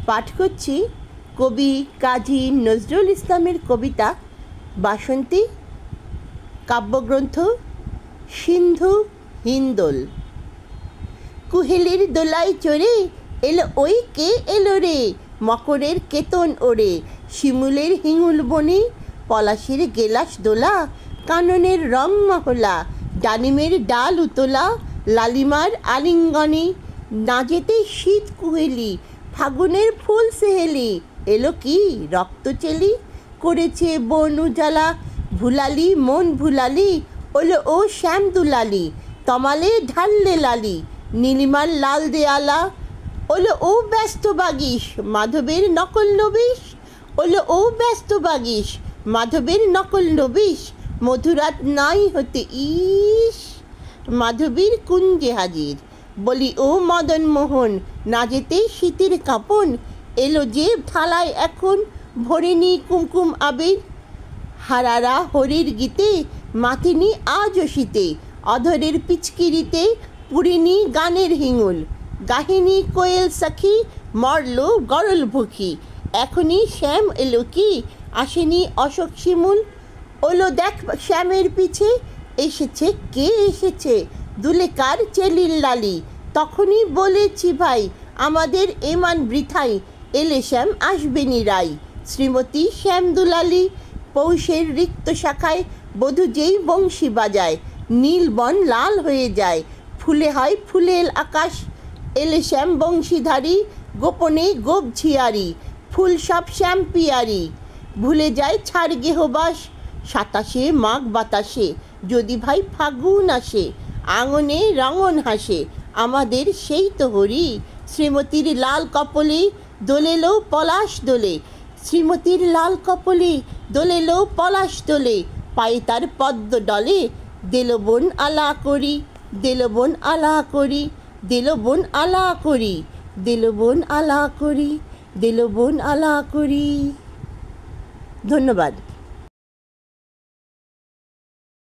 পাঠ করছি কবি কাজী নজরুল ইসলামের কবিতা বাসন্তী, কাব্যগ্রন্থ সিন্ধু হিন্দোল। কুহেলির দোলায় চড়ে এলো ওই কে এলো রে, মকরের কেতন ওড়ে শিমুলের হিঙুল বনে, পলাশের গেলাস দোলা কাননের রং মহলা, ডালিমের ডাল উতলা লালিমার আলিঙ্গনে, না যেতে শীত কুহেলি ফাগুনের ফুল সেহেলি, এলো কি রক্ত চেলি করেছে বন উজালা, ভুলালি মন ভুলালি ওলো ও শ্যাম দুলালি, তমালে ঢাললে লালি নীলিমার লাল দেয়ালা, ওলো ও ব্যস্ত বাগিস মাধবের নকল নবিশ, ওলো ও ব্যস্ত বাগিস মাধবের নকল নবিশ, মধুরাত নাই হতে ইস মাধবীর কুঞ্জে হাজির, বলি ও মদন মোহন না যেতে শীতের কাঁপন, এলো যে থালায় এখন ভরেনি কুমকুম আবির, হারারা হরির গীতে মাথিনি আজও শীতে, অধরের পিচকিরিতে পুরিনি গানের হিঙুল, গাহিনী কোয়েল সখী মরল গরল ভুখি, এখনই শ্যাম এলো কি আসেনি অশোক শিমুল, ওলো দেখ শ্যামের পিছে এসেছে কে এসেছে দুলে কার চেলির লালি, তখনই বলেছি ভাই আমাদের এমান বৃথাই, এলে শ্যাম আসবেনি রাই, শ্রীমতী শ্যাম দুলালি, পৌষের রিক্ত শাখায় বধূ যেই বংশী বাজায়, নীল বন লাল হয়ে যায় ফুলে হয় ফুলেল আকাশ, এলে শ্যাম বংশীধারী গোপনে গোপ ঝিয়ারি, ফুল সব শ্যাম পিয়ারি, ভুলে যায় ছাড় গেহবাস, সাতাশে মাঘ বাতাসে যদি ভাই ফাগুন আসে, আঙনে রঙন হাসে আমাদের সেই তো হরি, শ্রীমতীর লাল কপলে দোলেলো পলাশ দোলে, শ্রীমতীর লাল কপলে দোলেলো পলাশ দোলে, পায়ে তার পদ্ম ডলে, দিল বোন আলা করি দিল বোন আলা করি দিল বোন আলা করি দিল বোন আলা করি দিল বোন আলা করি। ধন্যবাদ।